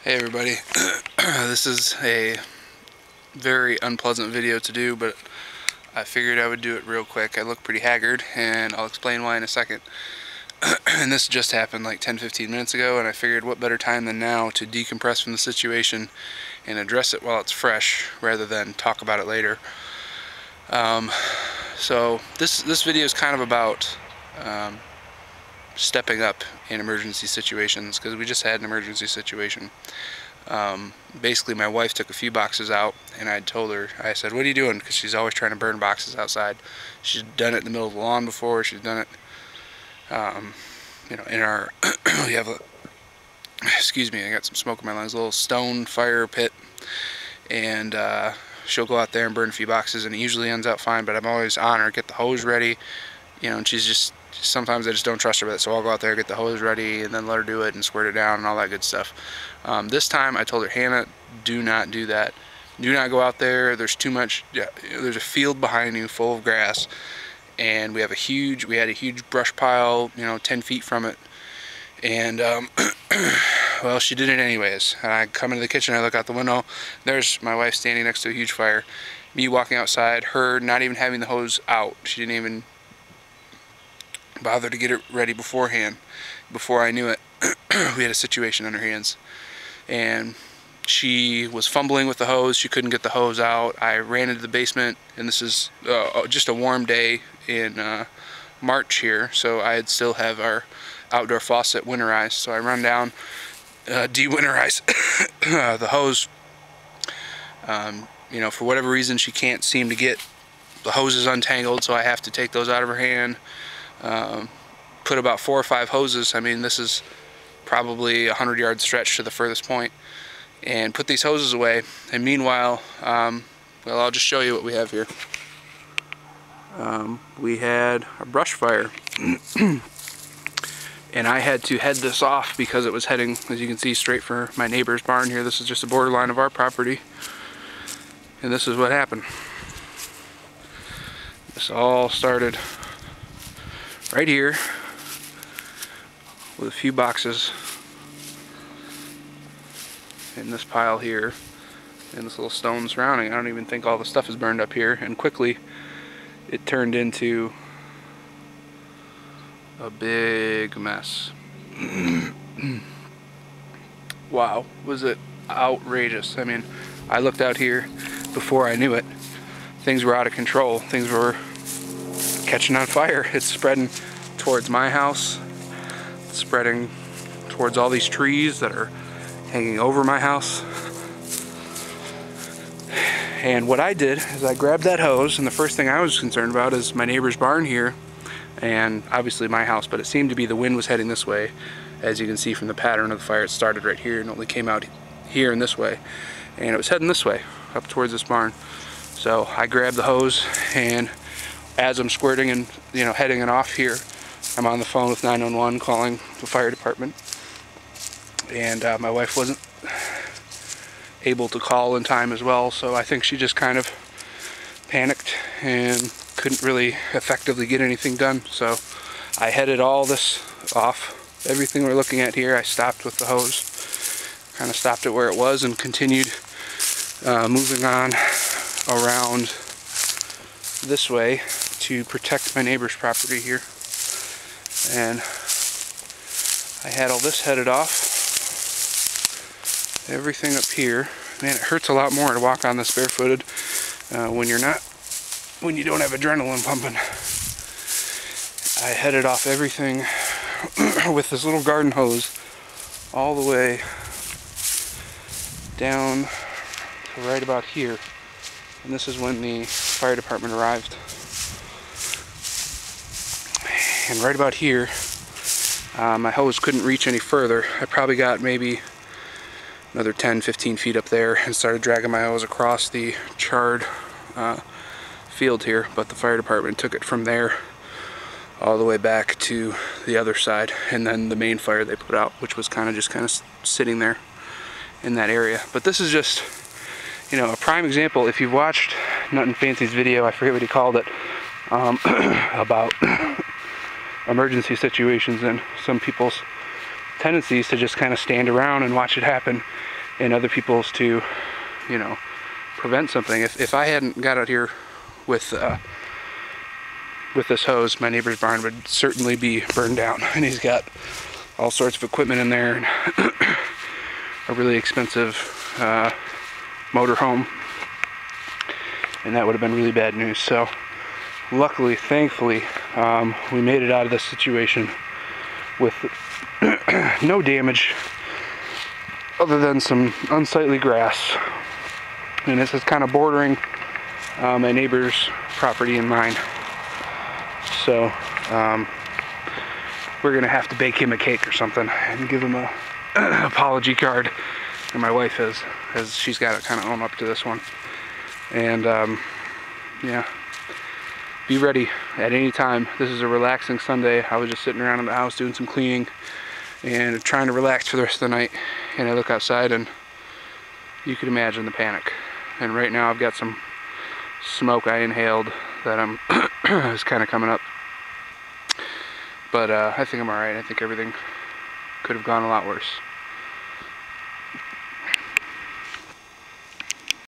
Hey everybody, this is a very unpleasant video to do, but I figured I would do it real quick. I look pretty haggard, and I'll explain why in a second. And this just happened like 10-15 minutes ago, and I figured what better time than now to decompress from the situation and address it while it's fresh, rather than talk about it later. So this video is kind of about stepping up in emergency situations, because we just had an emergency situation. Basically my wife took a few boxes out, and I told her, I said, what are you doing? Because she's always trying to burn boxes outside. She's done it in the middle of the lawn before. She's done it you know, in our we have a, excuse me, I got some smoke in my lungs, a little stone fire pit, and she'll go out there and burn a few boxes, and it usually ends out fine. But I'm always on her, get the hose ready, you know, and she's just, sometimes I just don't trust her with it, so I'll go out there, get the hose ready, and then let her do it and squirt it down and all that good stuff. This time I told her, Hannah, do not do that. Do not go out there. There's too much, there's a field behind you full of grass, and we had a huge brush pile, you know, 10 feet from it. And well, she did it anyways. And I come into the kitchen, I look out the window, there's my wife standing next to a huge fire, me walking outside, her not even having the hose out. She didn't even bother to get it ready beforehand. Before I knew it, we had a situation on our hands, and she was fumbling with the hose. She couldn't get the hose out. I ran into the basement, and this is just a warm day in March here, so I'd still have our outdoor faucet winterized. So I run down, de-winterize the hose. You know, for whatever reason, she can't seem to get the hoses untangled, so I have to take those out of her hand. Put about 4 or 5 hoses, I mean, this is probably a 100-yard stretch to the furthest point, and put these hoses away. And meanwhile, well, I'll just show you what we have here. We had a brush fire, and I had to head this off because it was heading, as you can see, straight for my neighbor's barn here. This is just a borderline of our property, and this is what happened. This all started right here with a few boxes in this pile here, and this little stone surrounding. I don't even think all the stuff is burned up here, and quickly it turned into a big mess. Wow, was it outrageous. I mean, I looked out here before I knew it. Things were out of control. Things were catching on fire. It's spreading towards my house. It's spreading towards all these trees that are hanging over my house. And what I did is I grabbed that hose, and the first thing I was concerned about is my neighbor's barn here, and obviously my house, but it seemed to be the wind was heading this way. As you can see from the pattern of the fire, it started right here and only came out here and this way, and it was heading this way up towards this barn. So I grabbed the hose, and as I'm squirting and, you know, heading it off here, I'm on the phone with 911 calling the fire department, and my wife wasn't able to call in time as well, so I think she just kind of panicked and couldn't really effectively get anything done. So I headed all this off. Everything we're looking at here, I stopped with the hose, kind of stopped it where it was, and continued moving on around this way to protect my neighbor's property here. And I had all this headed off. Everything up here. Man, it hurts a lot more to walk on this barefooted when you don't have adrenaline pumping. I headed off everything with this little garden hose all the way down to right about here. And this is when the fire department arrived. And right about here, my hose couldn't reach any further. I probably got maybe another 10-15 feet up there, and started dragging my hose across the charred field here, but the fire department took it from there all the way back to the other side, and then the main fire they put out, which was kind of sitting there in that area. But this is just, you know, a prime example. If you've watched Nuttin' Fancy's video, I forget what he called it, about emergency situations and some people's tendencies to just kind of stand around and watch it happen. and other people's to, you know, prevent something. If I hadn't got out here with this hose, my neighbor's barn would certainly be burned down. And he's got all sorts of equipment in there, and a really expensive motorhome, and that would have been really bad news. So luckily, thankfully, we made it out of this situation with no damage other than some unsightly grass. And this is kind of bordering my neighbor's property and mine. So we're gonna have to bake him a cake or something and give him a apology card. And my wife has she's got to kind of own up to this one. And yeah, be ready at any time. This is a relaxing Sunday. I was just sitting around in the house doing some cleaning and trying to relax for the rest of the night. And I look outside, and you could imagine the panic. And right now I've got some smoke I inhaled that is kind of coming up. But I think I'm alright. I think everything could have gone a lot worse.